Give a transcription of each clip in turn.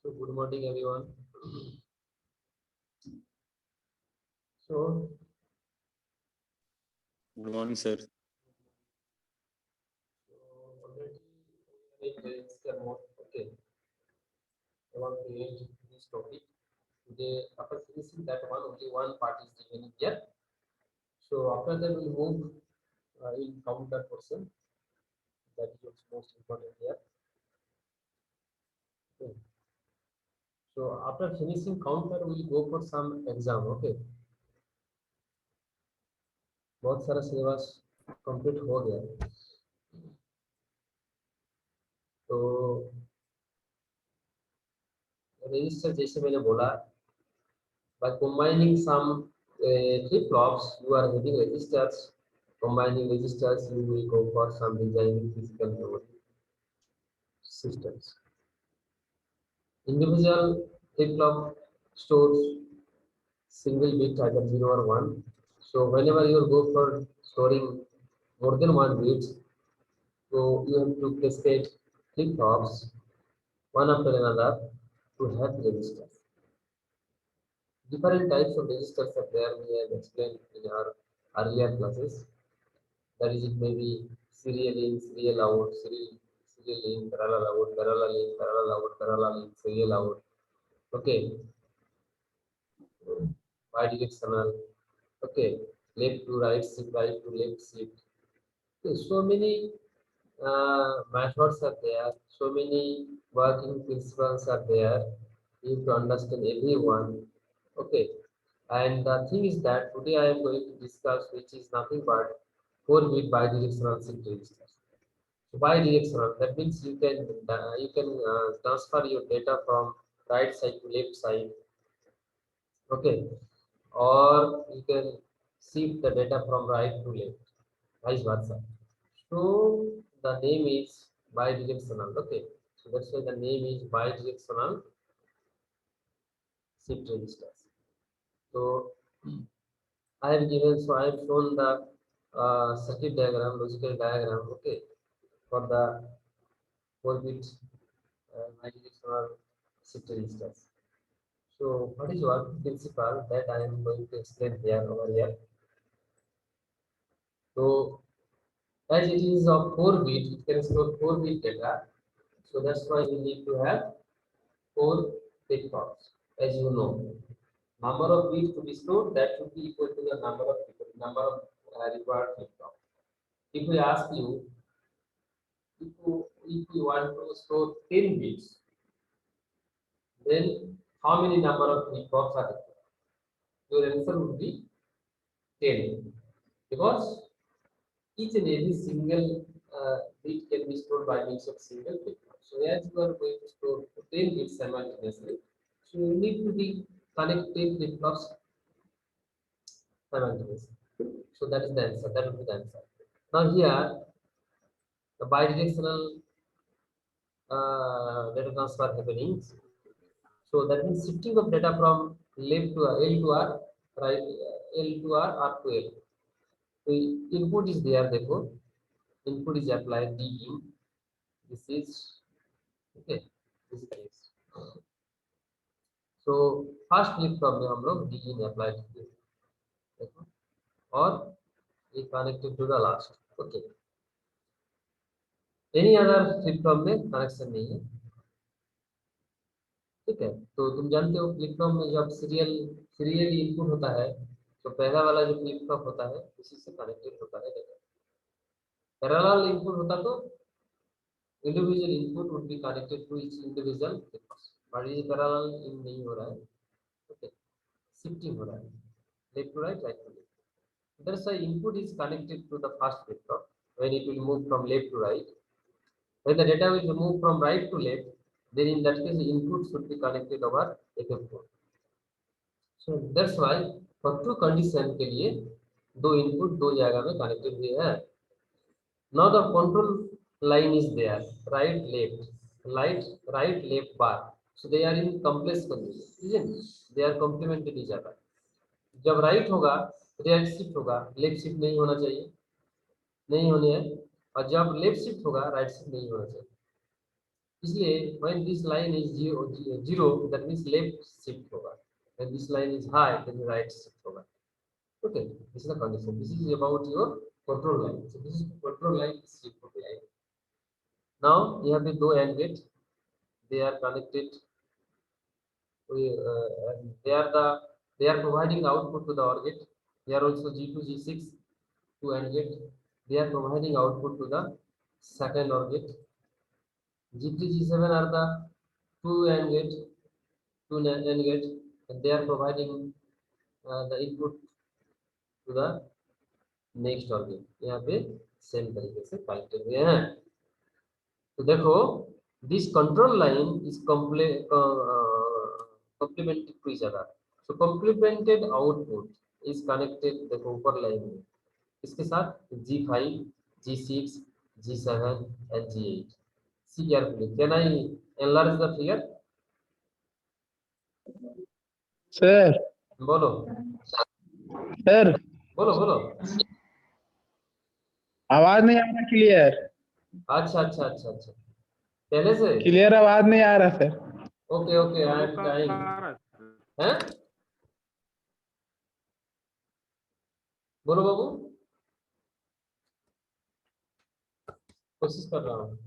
So good morning everyone. So Good morning, sir. already we are in register mode. Okay, I want to end this topic today. After finishing that one, only one part is remaining here. So after that we'll move in counter portion. That is what's most important here. Okay. So after finishing counter, we'll go for some exam. Okay, बहुत सारा syllabus complete हो गया. तो register जैसे मैंने बोला, by combining some flip-flops, you are getting registers. Combining registers, you will go for some designing physical memory systems. Individual flip-flop stores single bit either 0 or 1. So whenever you go for storing more than one bit, so you have to cascade flip-flops one after another to have registers. Different types of registers are there. We have explained in our earlier classes. That is, it may be serial in, serial out, serial in, parallel out, parallel in, parallel out, parallel in, serial out. Okay, bidirectional. Okay, left to right shift, right to left shift. Okay, so many methods are there, so many working principles are there. You have to understand every one. Okay, and the thing is that today I am going to discuss which is nothing but 4-bit bidirectional shift registers. So bidirectional, that means you can transfer your data from right side to left side. Okay, or you can shift the data from right to left, vice versa. So the name is bidirectional. Okay, so that's why the name is bidirectional shift registers. So I have given, so I have shown the circuit diagram, logical diagram. Okay, for the 4-bit bidirectional shift registers. So what is working principle that I am going to explain here over here. So as it is of 4-bit, it can store 4-bit data. So that's why we need to have 4 flip-flops. As you know, number of bits to be stored that should be equal to the number of required flip-flop. If we ask you, if you want to store 10 bits, then how many number of flip-flops are required? Your answer would be 10, because each and every single bit can be stored by means of single flip-flop. So as you are going to store 10 bits simultaneously, so you need to be connect 10 flip-flops simultaneously. So that is the answer. That would be the answer. Now here, the bidirectional data transfer happening. So that means shifting of data from left to L to R, right, L to R to L. So input is there, therefore input is applied D in. This is okay. This is case. So first flip flop में हम लोग D in apply करते हैं, देखो, और ये connected to the last. Okay. Any other flip flop में connection नहीं है. ठीक है, तो तुम जानते हो फ्लिप फ्लॉप में जब सीरियल इनपुट होता है, तो पहला वाला जो फ्लिप फ्लॉप होता है उसी से कनेक्टेड होता है डेटा. पैरेलल इनपुट होता तो individual input would be connected to each individual flip flop, but ये पैरेलल इन नहीं हो रहा है. ओके, शिफ्टिंग हो रहा है left to right, right to left. That's why input is connected to the first flip flop when it will move from left to right. When the data will move from right to left, then in that case the input should be connected over FF4. So that's why for two condition के लिए दो input दो जगह में connected हुए हैं. Now the control line is there, right left bar. So they are in complex condition, isn't it? They are complemented each other. जब right होगा राइट शिफ्ट होगा, लेफ्ट शिफ्ट नहीं होना चाहिए, नहीं होने है. और जब लेफ्ट शिफ्ट होगा राइट शिफ्ट नहीं होना चाहिए. इसलिए when this line is zero that means left shift होगा, when this line is high then right shift होगा. Okay, this is the condition. This is about your control line. So this is control line, this is input line. Now यहाँ पे दो AND gate, they are connected. And they are providing output to the OR gate. Here also G2 G6 two AND gate. They are providing output to the second OR gate. G3 G7 are the two AND gate, and they are providing the input to the next और gate. यहाँ पे same तरीके से connected हुए हैं. तो देखो this control line is complemented to each other. So complemented output is connected, देखो ऊपर लाइन में इसके साथ G5 G6 G7 and G8. See carefully. Can I enlarge the figure? Sir बोलो सर बोलो बोलो. आवाज नहीं आ रहा क्लियर. अच्छा अच्छा अच्छा अच्छा, पहले से क्लियर आवाज नहीं आ रहा sir. Okay okay, I am trying. हैं बोलो बाबू, कोशिश कर रहा हूँ.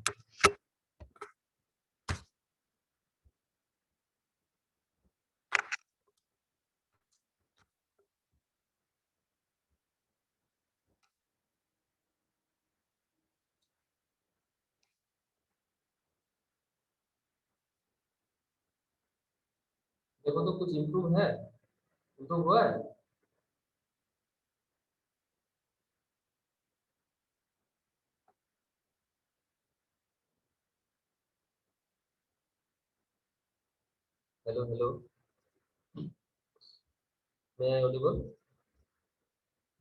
देखो तो कुछ इम्प्रूव है, इम्प्रूव हुआ है. हेलो हेलो, मैं ऑडिबल,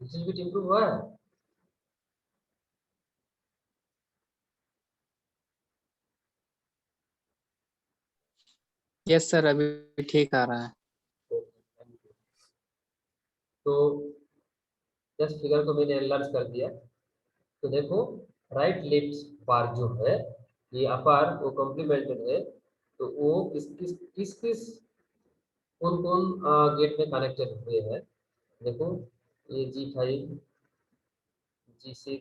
दिस बिट इम्प्रूव हुआ है. यस सर, अभी ठीक आ रहा है. तो जस्ट फिगर को मैंने एनलार्ज कर दिया. तो देखो राइट लेफ्ट बार जो है ये अपार वो कॉम्प्लीमेंटेड है. तो वो किस किस कौन कौन गेट में कनेक्टेड हुए हैं. देखो ये G5 G6,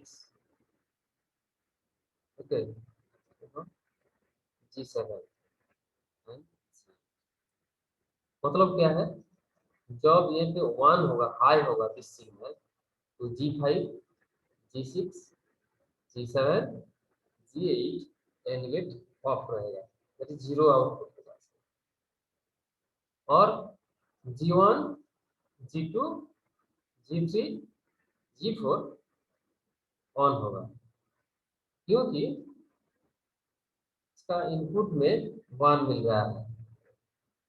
ओके, G7. मतलब क्या है, जब ये पे 1 होगा, हाई होगा किस सिग्नल, तो G5 G6 G7 G8 and gate off रहेगा, दैट इज जीरो आउटपुट के पास. और G1 G2 G3 G4 on होगा, क्योंकि इसका इनपुट में 1 मिल रहा है.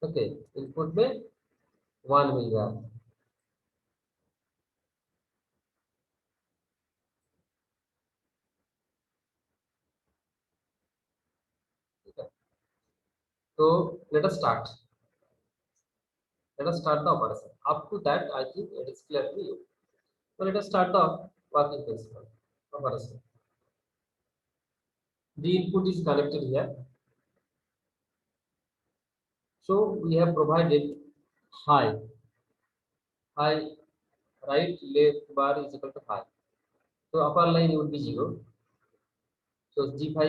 ओके, इनपुट में 1 मिल रहा है. ठीक है, तो let us start. Let us start the operation. Up to that, I think it is clear to you. So let us start the working principle operation. The input is connected here. So we have provided high, right left bar is equal to high. So upper line would be 0. So G5,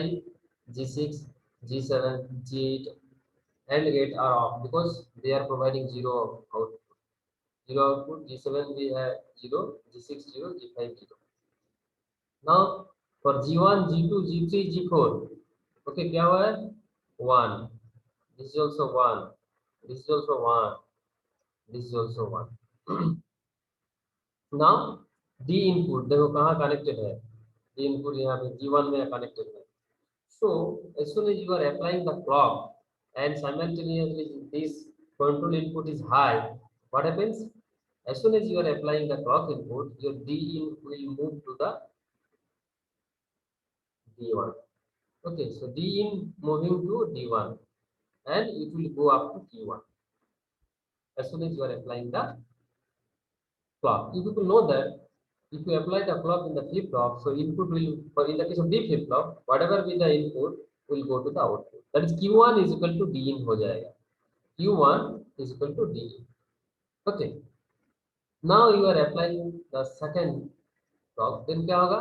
G6, G7, G8 and gate are off because they are providing 0 output. 0 output. G7 we have 0, G6 0, G5 0. Now for G1, G2, G3, G4, okay, क्या हुआ है 1, this is also 1, this is also 1, this is also 1. Now D input देखो कहाँ connected है, D input यहाँ पे G1 में connected है. So as soon as you are applying the clock and simultaneously this control input is high, what happens? As soon as you are applying the clock input, your D in will move to the D1. Okay, so D in moving to D1 and it will go up to T1 as soon as you are applying the clock. You people know that if you apply the clock in the flip flop, so input will, for in the case of D flip flop, whatever be the input will go to the output. That is Q1 is equal to D in हो जाएगा, Q1 is equal to D in। Okay, now you are applying the second clock, then क्या होगा,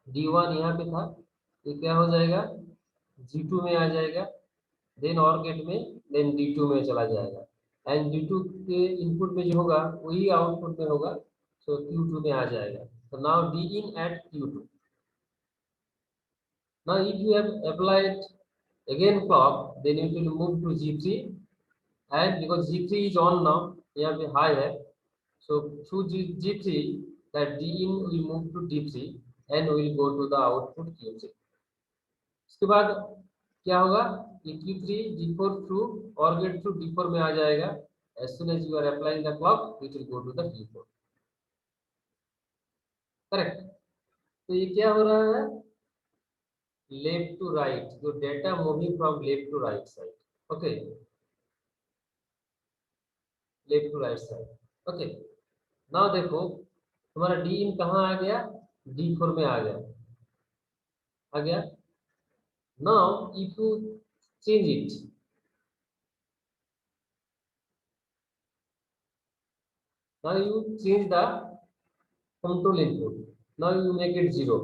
D1 यहाँ पे था, ये क्या हो जाएगा, G2 में आ जाएगा, देन और गेट में, देन D2 में चला जाएगा, एंड D2 के इनपुट में जो होगा वही आउटपुट में होगा, सो Q2 में आ जाएगा। So now D in at Q2। Now if you have applied again clock, then it will move to G3, and because G3 is on now, यहाँ पे high है, so through G3 that D in will move to D3 and will go to the output Q3। उसके बाद क्या होगा, ये Q3 D4 through OR gate through D4 में आ जाएगा, as soon as you are applying the clock it will go to the D4। Correct, तो ये क्या हो रहा है, लेफ्ट टू राइट, जो data moving from left to right side. Okay, left to right side. Okay, now देखो तुम्हारा D इन कहाँ आ गया, D4 में आ गया, आ गया। Now if you change it, now you change the control input, now you make it 0,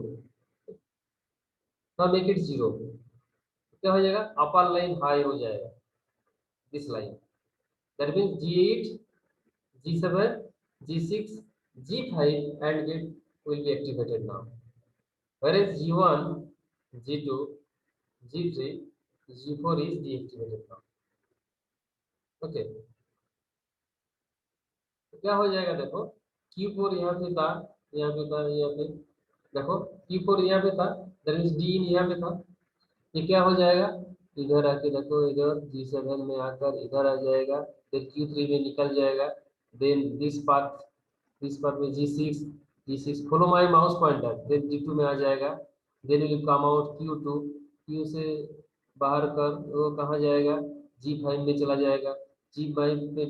now make it 0, क्या हो जाएगा, अपर लाइन हाई हो जाएगा, this line, that means G8 G7 G6 G5 and gate will be activated now, whereas G1 G2 G3 G4 is deactivated now। Okay, तो क्या हो जाएगा, देखो Q4 यहाँ पे था, यहाँ पे था, यहाँ पे देखो Q4 यहाँ पे था, दैट मीन्स D in यहाँ पे था, ये क्या हो जाएगा, इधर आके देखो, इधर G7 में आकर इधर आ जाएगा, फिर Q3 में निकल जाएगा, देन दिस पार्ट में G6 follow my mouse pointer, then G2 में आ जाएगा, then will come out Q2, Q से बाहर कर वो कहाँ जाएगा, G5 में चला जाएगा, G5 में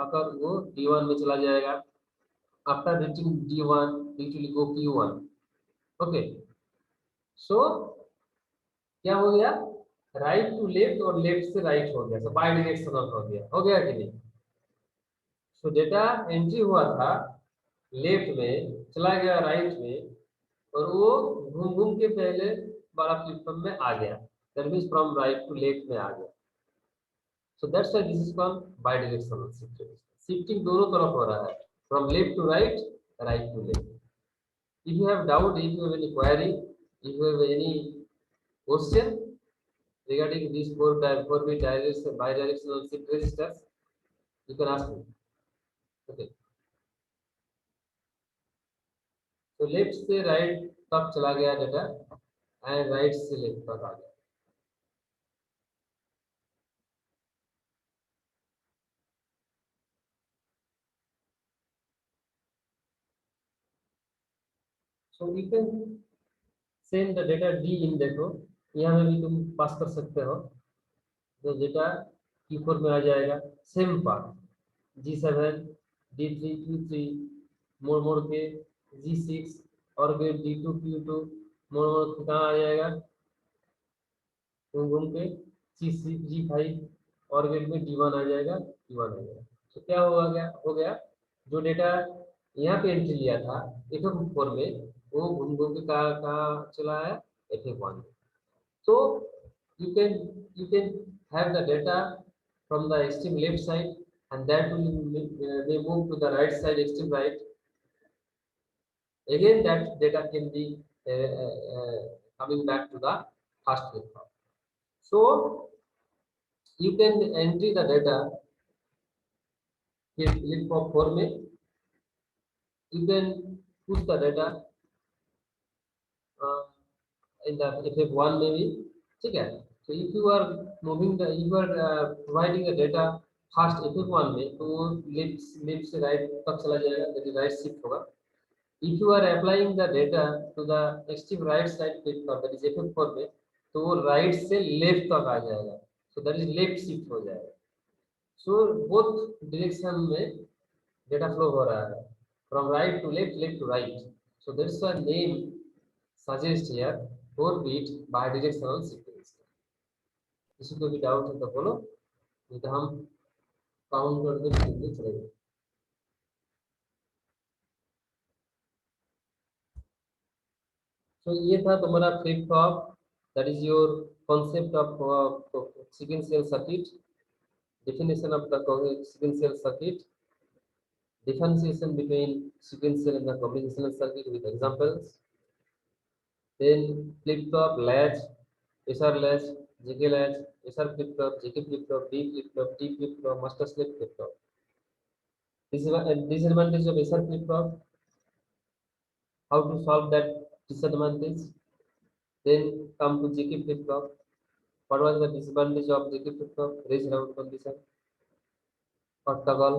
आकर वो D1 में चला जाएगा, after reaching D1 it will go Q1। Okay, so क्या हो गया, राइट टू लेफ्ट और लेफ्ट से राइट हो गया, सो बाय डायरेक्शनल हो गया कि नहीं। सो डेटा एंट्री हुआ था लेफ्ट में, चला गया राइट में, और वो घूम घूम के पहले वाला प्लेटफॉर्म में आ गया, that means from right to left में आ गया। So that's why this is called bidirectional shifting, shifting दोनों तरफ हो रहा है, from left to right, right to left. If you have doubt, if you have any query, if you have any question regarding these four bit bidirectional shift registers, you can ask me। okay, so left से right तक चला गया data, and right से left तक आ गया। so you can send the data D in, देखो यहाँ में भी तुम पास कर सकते हो, तो डेटा Q4 में आ जाएगा, same path G7 D3 Q3 मोड़ मोड़ के G6 और फिर D2 Q2 मोड़ मोड़ के कहाँ आ जाएगा, घूम घूम के G5 और गेट में D1 आ जाएगा, D1 आ जाएगा। तो क्या हो गया, जो डेटा यहाँ पे एंट्री लिया था FF4 में, वो घूम घूम के कहाँ चला है, FF1 में। So you can have the data from the extreme left side, and that will may move to the right side, extreme right. Again, that data can be coming back to the first platform. So you can entry the data in flip-flop में, you can push the data in the FF1 में भी, ठीक है। So if you are moving the, you are providing the data first FF1 में, तो वो left से right तक चला जाएगा, that is right shift होगा। If you are applying the data to the extreme right side platform, that is FF4 में, तो वो राइट से लेफ्ट तक आ जाएगा, so that is left shift हो जाएगा। So both direction में data flow हो रहा है, from right to left, left to right. So that's why name suggests here 4 bit bidirectional shift register। किसी को भी डाउट है तो बोलो, नहीं तो हम काउंट करके चलेंगे। तो ये था तुम्हारा flip flop, that is your concept of sequential circuit, definition of the sequential circuit, differentiation between sequential and the combinational circuit with examples, then flip flop, latch, SR latch, JK latch, SR flip flop, JK flip flop, D flip flop, T flip flop, master slave flip flop. This is a disadvantage of SR flip flop. How to solve that disadvantage? Then come to JK flip flop. What was the disadvantage of JK flip flop? Raise round condition or toggle.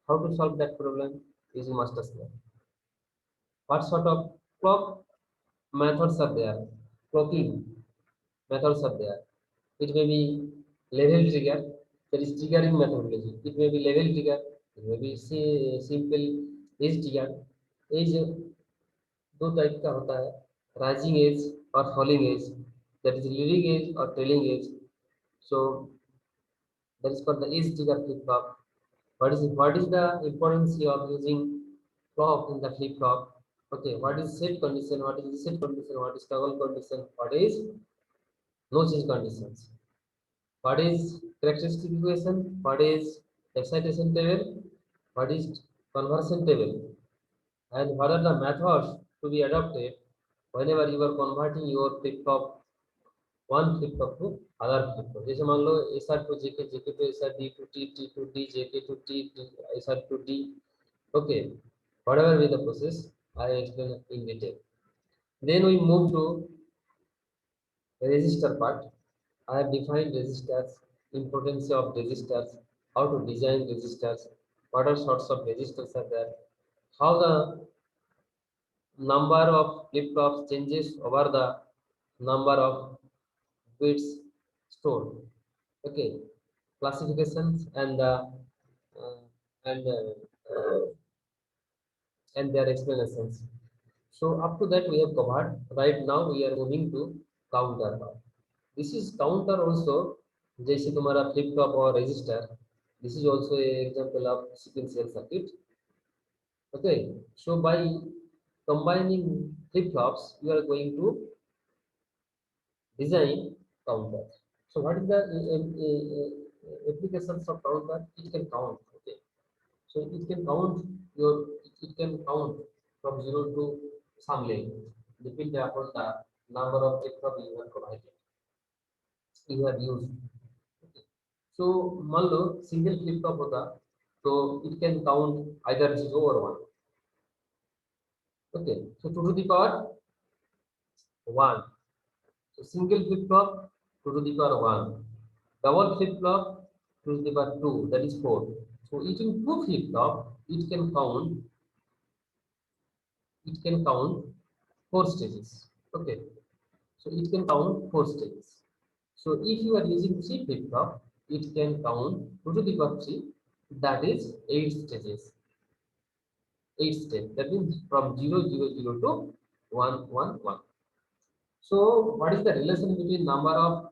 How to solve that problem using master slave? What sort of clock methods are there? Clocking methods are there. It may be level trigger, that is triggering methodology. It may be level trigger, it may be simple edge trigger. Edge दो type का होता है, rising edge और falling edge, that is leading edge और trailing edge. So that is called the edge trigger flip flop. What is the importance of using clock in the flip flop? Okay, what is set condition? What is reset condition? What is toggle condition? What is no change conditions? What is characteristic equation? What is excitation table? What is conversion table? And what are the methods to be adopted whenever you are converting your flip flop, one flip flop to other flip flop? जैसे मान लो SR to JK, JK to SR, D to T, T to D, JK to T, SR to D. Okay, whatever be the process, I explain in detail. Then we move to resistor part. I have defined resistors, importance of resistors, how to design resistors, what are sorts of resistors are there, how the number of flip flops changes over the number of bits stored. Okay, classifications and the uh, and uh, and their explanations. So up to that we have covered. Right now we are moving to counter part. This is counter also, जैसे तुम्हारा flip flop और resistor. This is also a example of sequential circuit. Okay, so by combining flip flops, you are going to design counter. So what is the applications of counter? It can count. Okay, so it can count it can count from 0 to some length, depending upon the number of flip flop you have provided, you have used. Okay. So मान लो single flip flop होता तो it can count either 0 or 1. Okay, so 2 to the power 1. So single flip flop 2 to the power 1. Double flip flop 2 to the power 2, that is 4. So using 2 flip flop, it can count 4 stages. Okay, so it can count 4 stages. So if you are using 3 flip flop, it can count 2 to the power 3, that is 8 stages. 8 steps. That means from 0, 0, 0 to 1, 1, 1. So what is the relation between number of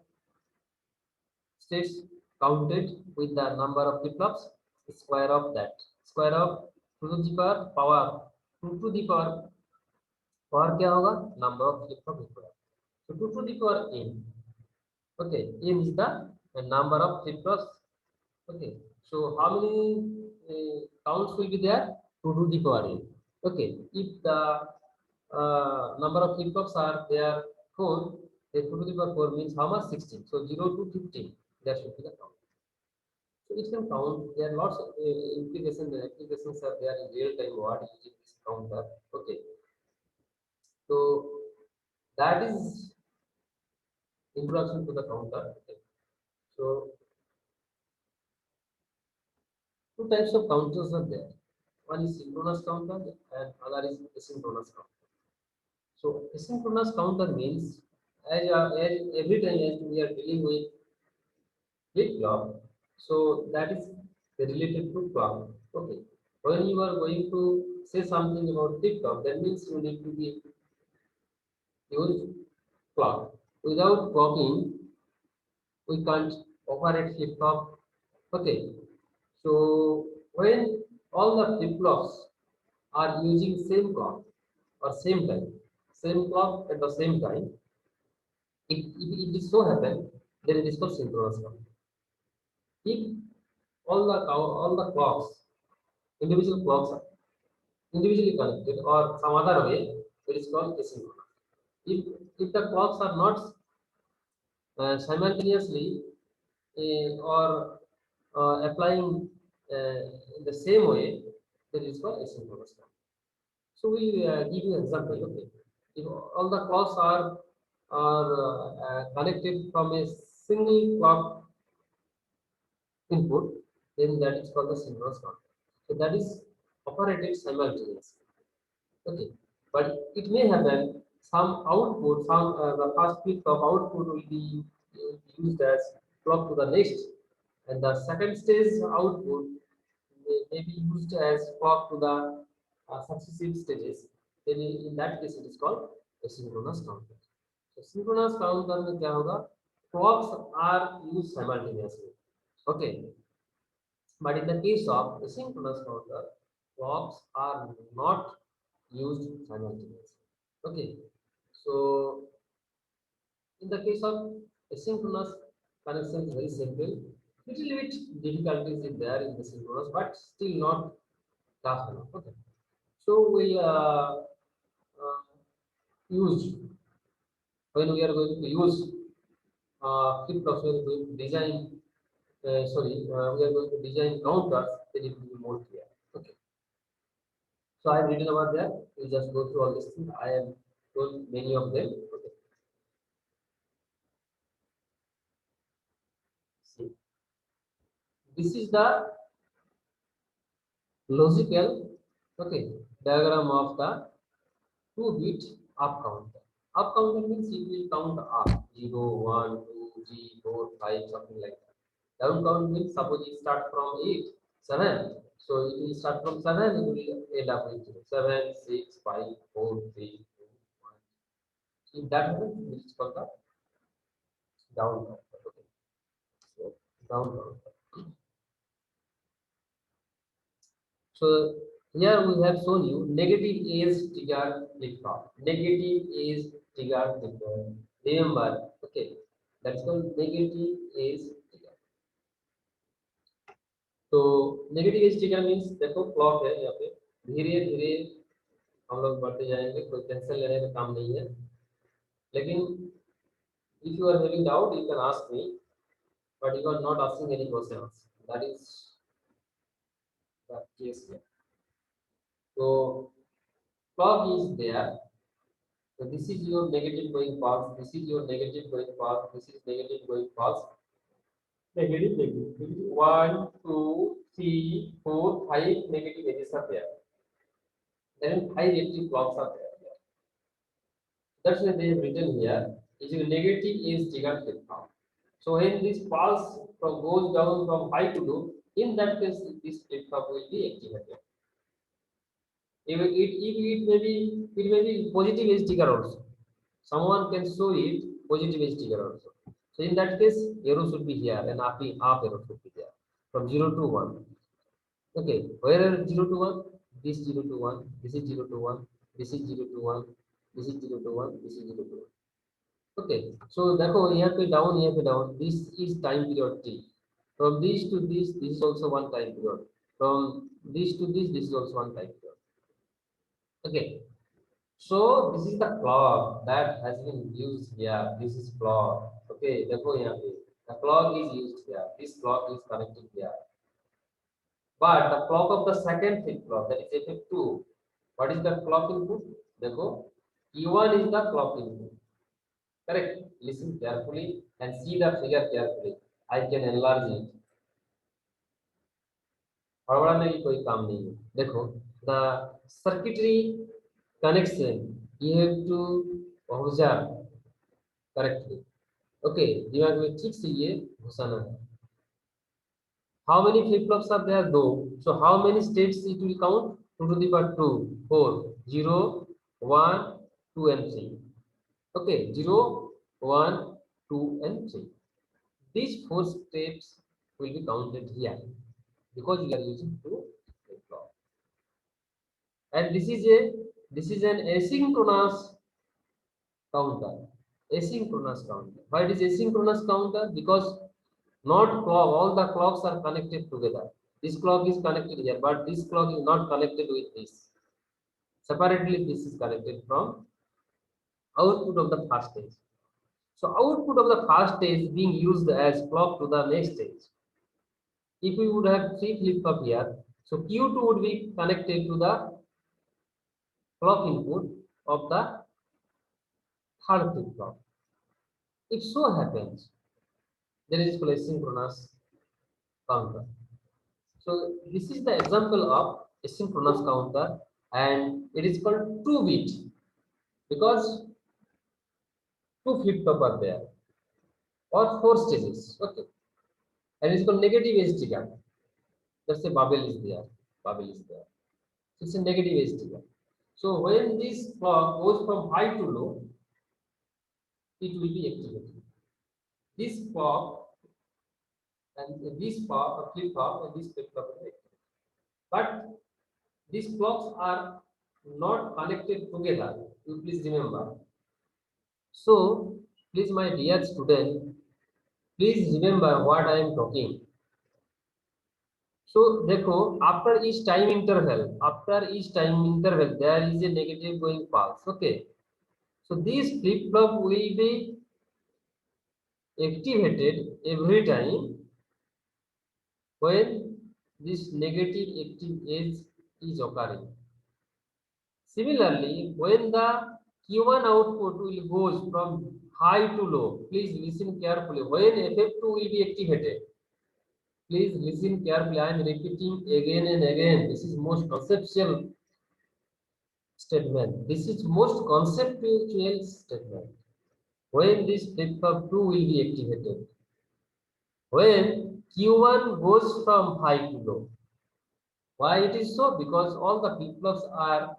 states counted with the number of flip flops? Square of that. Square of 2 to the power 2 to the power क्या होगा? Number of flip flop equal. So 2 to the power n. Okay, n is the number of flip flops. Okay, so how many counts will be there? 2 to the power n. Okay, if the number of flip flops are there 4, then 2 to the power 4 means how much? 16. So 0 to 15, that should be the count. So it can count. There are lots of implications and applications are there in real time what using this counter. Okay, so that is introduction to the counter. Okay. So two types of counters are there. One is synchronous counter and other is asynchronous counter. So asynchronous counter means as every time as we are dealing with flip flop, so that is related to clock. Okay. When you are going to say something about flip flop, that means you need to be use clock. Without clocking, we can't operate flip-flop. Okay, so when all the flip-flops are using same clock or same time, same clock at the same time, if it is so happen, then it is called synchronous count. If all the clocks, individual clocks are individually connected or some other way, it is called asynchronous. If the clocks are not simultaneously or applying in the same way, that is called asynchronous count. So we give you an example. Okay, if all the clocks are connected from a single clock input, then that is called the synchronous count. So that is operated simultaneously. Okay, but it may happen some output, the first bit of output will be used as clock to the next, and the second stage output may be used as clock to the successive stages. Then in that case, it is called a synchronous counter. So synchronous counter में क्या होगा? Clocks are used simultaneously. Okay, but in the case of the synchronous counter, clocks are not used simultaneously. Okay, so in the case of asynchronous connection is very simple. Little bit difficulties is there in the synchronous, but still not tough enough. Okay, so we use when we are going to use flip-flops, we are going to design. We are going to design counters. Then it will be more clear. Okay. So I have written about that. We just go through all these things. I have told many of them. Okay. See, this is the logical diagram of the 2-bit up counter. Up counter means it will count up 0, 1, 2, 3, 4, 5, something like that. Down count means suppose it start from 8, 7. So it will start from 7, it will end up with 7, 6, 5, 4, 3, 2, 1. In that happens, which is called the down counter. Okay. So down counter. So here we have shown you negative age trigger flip-flop. Negative age trigger flip-flop. Remember, okay, that's called negative age trigger. तो negative edge trigger means देखो clock है यहाँ पे धीरे धीरे हम लोग बढ़ते जाएंगे कोई टेंशन लेने का काम नहीं है लेकिन if you are having doubt you can ask me but you are not asking any questions that is the case here. So clock is there. So this is your negative going false. This is your negative going false. This is negative going false. Negative, negative. 1, 2, 3, 4, 5 negative edges are there. Then 5 active clocks are there. That's why they have written here is your negative is triggered flip-flop. So when this pulse from goes down from high to low, in that case this flip-flop will be activated. It may be positive edge trigger also. Someone can show it positive edge trigger also. So in that case, arrow should be here and up arrow should be there from 0 to 1. Okay, where are 0 to 1? This 0 to 1, this is 0 to 1, this is 0 to 1, this is 0 to 1, this is 0 to 1. Okay, so देखो यहाँ पे down. This is time period t. From this to this is also one time period. From this to this is also one time period. Okay, so this is the clock that has been used here. This is clock. Okay, देखो यहाँ पे the clock is used here. This clock is connected here. But the clock of the second flip-flop, that is FF2. What is the clock input? देखो E1 is the clock input. Correct. Listen carefully and see the figure carefully. I can enlarge it. हड़बड़ाने की कोई काम नहीं है. देखो the circuitry connection you have to observe correctly. Okay, दिमाग में ठीक से ये घुसाना है. How many flip-flops are there? Though. So how many states it will count? 2 to the power 2, 4, 0, 1, 2 and 3. Okay, 0, 1, 2 and 3. these 4 steps will be counted here because we are using 2 flip-flop. And this is an asynchronous counter. Asynchronous counter. Why it is asynchronous counter? Because not clock, all the clocks are connected together. This clock is connected here, but this clock is not connected with this. Separately, this is connected from output of the first stage. So output of the first stage being used as clock to the next stage. If we would have 3 flip-flop here, so Q2 would be connected to the clock input of the third flip-flop. If so happens, there is called asynchronous counter. So this is the example of asynchronous counter, and it is called 2-bit because 2 flip-flop are there or 4 stages. Okay, and it's called negative edge trigger. Let's say bubble is there. Bubble is there. It's a negative edge trigger. So when this clock goes from high to low, it will be activated. This clock and this flip-flop and this flip-flop will be activated. But these clocks are not connected together. You please remember. So please, my dear student, please remember what I am talking. So देखो, after each time interval, there is a negative going pulse. Okay. So this flip-flop will be activated every time when this negative active edge is occurring. Similarly, when the Q1 output will goes from high to low, please listen carefully. When FF2 will be activated, please listen carefully. I am repeating again and again. This is most conceptual statement. This is most conceptual statement. When this flip-flop 2 will be activated, when Q1 goes from high to low. Why it is so? Because all the flip-flops are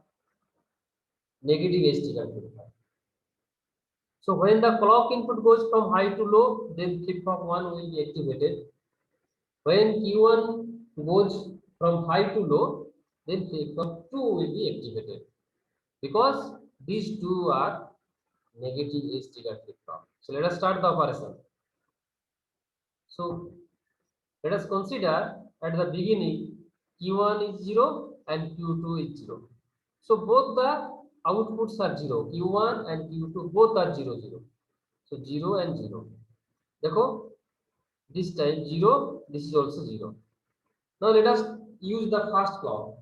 negative edge trigger flip-flop. So when the clock input goes from high to low, then flip-flop 1 will be activated. When Q1 goes from high to low, then flip-flop 2 will be activated. Because these two are negative edge trigger flip-flop. So let us start the operation. So let us consider at the beginning Q1 is 0 and Q2 is 0. So both the outputs are 0. Q1 and Q2 both are 0, 0. So 0 and 0. Dekho, this time 0, this is also 0. Now let us use the first clock.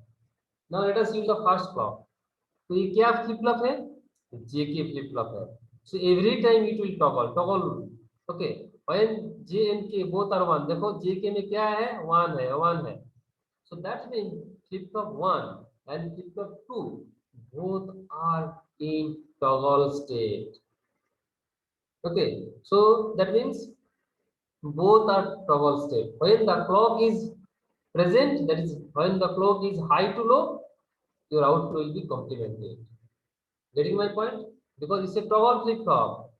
So ये क्या flip flop है? JK flip flop है. So every time it will toggle. Okay. When J and K both are 1, देखो JK में क्या है? 1 है. So that means flip flop 1 and flip flop 2 both are in toggle state. Okay. So that means both are toggle state. When the clock is present, that is when the clock is high to low, your output will be complemented. Getting my point? Because it's a toggle flip flop.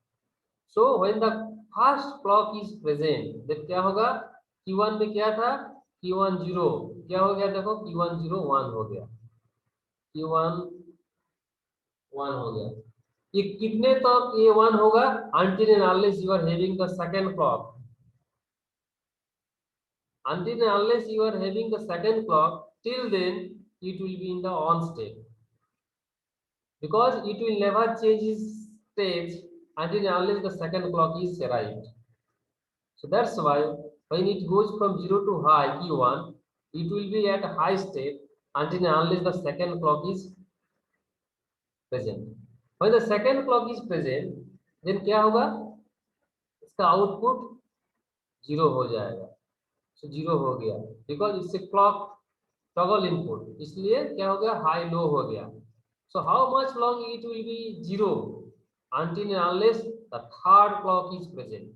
So when the first clock is present, then क्या होगा? Q1 में क्या था? Q1 0. क्या हो गया? देखो Q1 0 1 हो गया. Q1 1 हो गया. ये कितने तक ये 1 होगा? Until and unless you are having the second clock. Until and unless you are having the second clock, till then it will be in the on state. Because it will never change its stage until and unless the second clock is arrived. So that's why when it goes from 0 to high Q1, it will be at a high state until and unless the second clock is present. When the second clock is present, then क्या होगा? इसका output 0 हो जाएगा. So 0 हो गया. Because it's a clock toggle input. इसलिए क्या हो गया? High low हो गया. So how much long it will be 0 until and unless the third clock is present.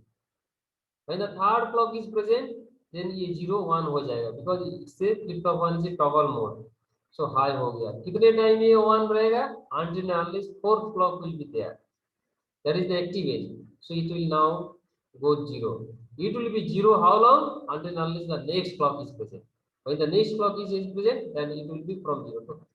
When the third clock is present, then ये 0 1 हो जाएगा because इससे flip flop 1 से toggle mode. So high हो गया. कितने टाइम ये 1 रहेगा? Until and unless fourth clock will be there. That is the active edge. So it will now go 0. It will be 0 how long? Until unless the next clock is present. When the next clock is present, then it will be from 0 to 1.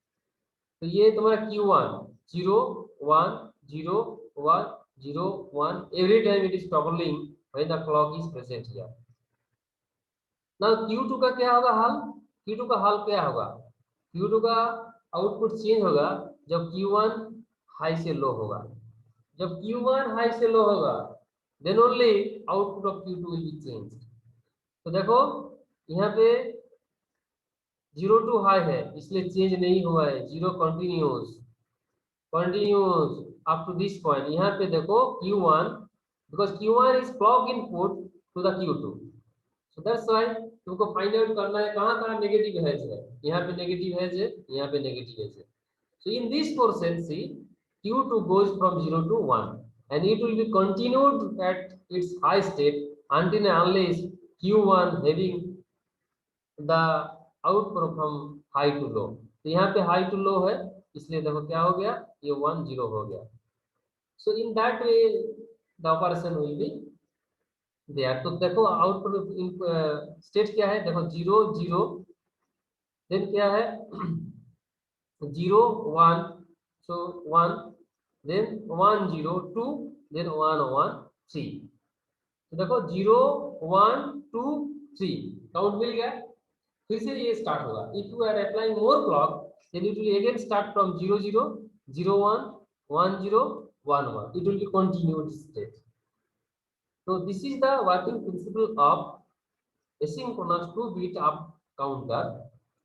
तो ये तुम्हारा Q1 0 1 0 1 0 1 every time it is toggling when the clock is present here. Now Q2 का क्या होगा हाल? Q2 का हाल क्या होगा? Q2 का आउटपुट चेंज होगा जब Q1 हाई से लो होगा. जब Q1 हाई से लो होगा, then only output of Q2 will be changed. तो देखो यहाँ पे 0 to हाई है इसलिए चेंज नहीं हुआ है. 0 continuous up to this point. यहाँ पे देखो Q1 because Q1 is clock input to the Q2. So that's why तुमको फाइंड आउट करना है कहाँ कहाँ नेगेटिव एज है. यहाँ पे नेगेटिव एज है, यहाँ पे नेगेटिव एज है. So in this portion, see Q2 goes from 0 to 1 and it will be continued at its high state until and unless Q1 having the output from high to low. तो यहाँ पे high to low है इसलिए देखो क्या हो गया, ये 1 0 हो गया. So in that way the operation will be there. तो देखो आउटपुट स्टेट क्या है, देखो 0 0 देन क्या है 0 1 so 1 then 1 0 2 then 1 1 3. तो देखो 0 1 2 3 काउंट मिल गया. फिर से ये स्टार्ट होगा. If you are applying more clock then it will again start from 0 0 0 1 1 0 1 1. It will be continued state. So this is the working principle of asynchronous 2-bit up counter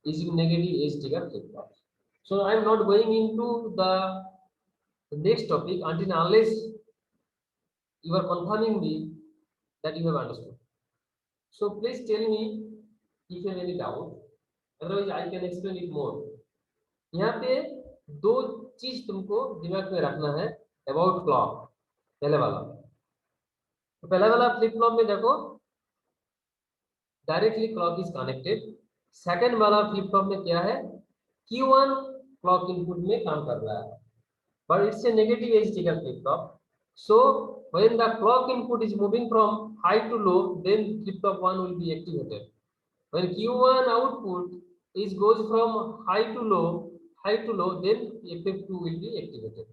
using negative edge trigger flip-flop. So I am not going into the next topic until unless you are confirming me that you have understood. So please tell me if you have any doubt. Otherwise I can explain it more. यहाँ पे दो चीज तुमको दिमाग में रखना है about clock. पहले वाला तो पहले वाला फ्लिप फ्लॉप में देखो directly clock is connected. Second वाला फ्लिप फ्लॉप में क्या है, Q1 क्लॉक इनपुट में काम कर रहा है but it's a negative edge trigger flip flop. So when the clock input is moving from high to low, then flip flop 1 will be activated. When Q1 output is goes from high to low, then FF2 will be activated.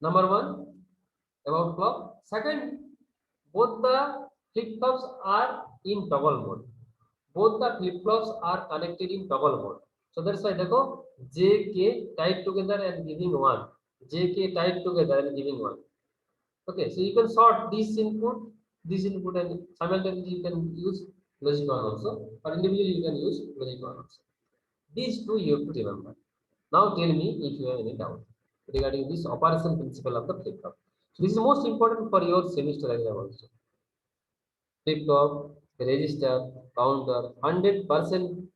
Number 1 about clock. Second, both the flip flops are in toggle mode. Both the flip flops are connected in toggle mode. So that's why देखो JK tied together and giving 1. JK tied together and giving 1. Okay, so you can sort this input, and simultaneously you can use logic 1 also, or individually you can use logic 1 also. These two you have to remember. Now tell me if you have any doubt regarding this operation principle of the flip flop. So this is most important for your semester exam also. Flip flop, register, counter, 100%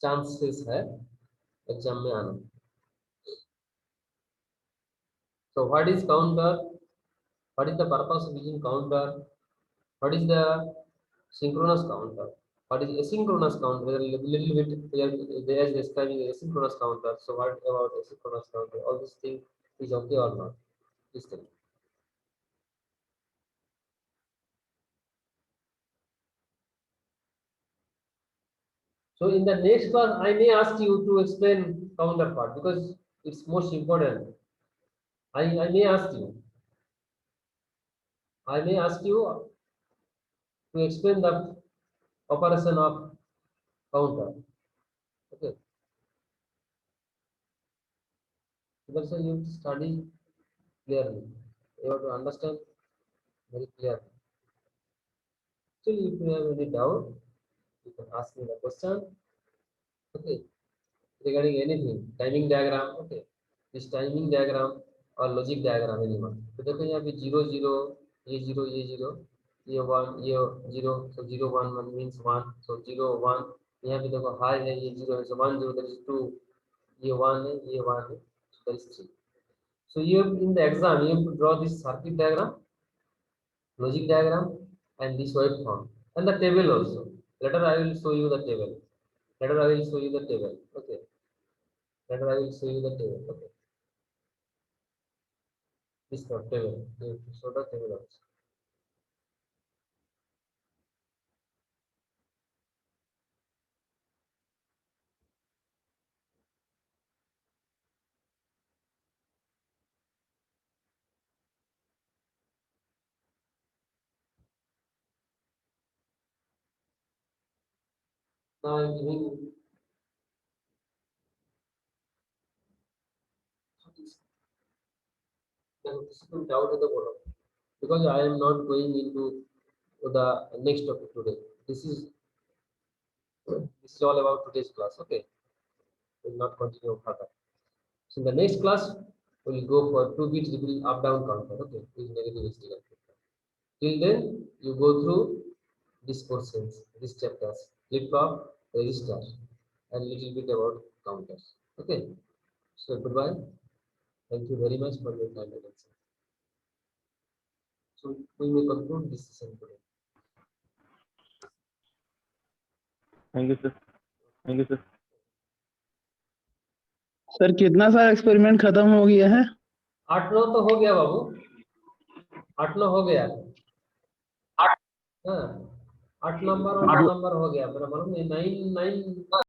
chances है exam में आना. So what is counter? What is the purpose of using counter? What is the synchronous counter? What is asynchronous counter? There is a little bit they are describing asynchronous counter. So what about asynchronous counter? All these things is okay or not? Please tell me. So in the next class, I may ask you to explain counter part because it's most important. I may ask you. I may ask you to explain the operation of counter. Okay. So that's why you have to study clearly. You have to understand very clearly. Still, if you have any doubt, you can ask me the question. Okay. Regarding anything, timing diagram. Okay. This timing diagram or logic diagram anyone. तो देखो यहाँ पे 0 0 ये 0 ये 0 ये 1 ये 0 so 0 1 1 means 1 so 0 1 यहाँ पे देखो हाई है ये 0 है so 1 0 that is 2 ये 1 है ये 1 है so that is 3. So you have, in the exam you have to draw this circuit diagram, logic diagram and this waveform and the table also. Later I will show you the table. Later I will show you the table. Okay. Later I will show you the table. Okay. This not table. You have to show the table also. now I'm giving doubt है तो बोलो, because I am not going into the next topic today. This is all about today's class. Okay, we'll not continue further. So in the next class we'll go for 2-bit ripple up down counter. Okay, with negative HDL. Till then you go through these portions, these chapters, flip flop, register, and little bit about counters. Okay, so goodbye. Thank you very much for your time and attention. So we may conclude this session today. Thank you sir, thank you sir. Sir कितना सारा experiment खत्म हो गया है? 8-9 तो हो गया बाबू, 8-9 हो गया। हाँ, 8 नंबर और 9 नंबर हो गया। मेरा मालूम है 9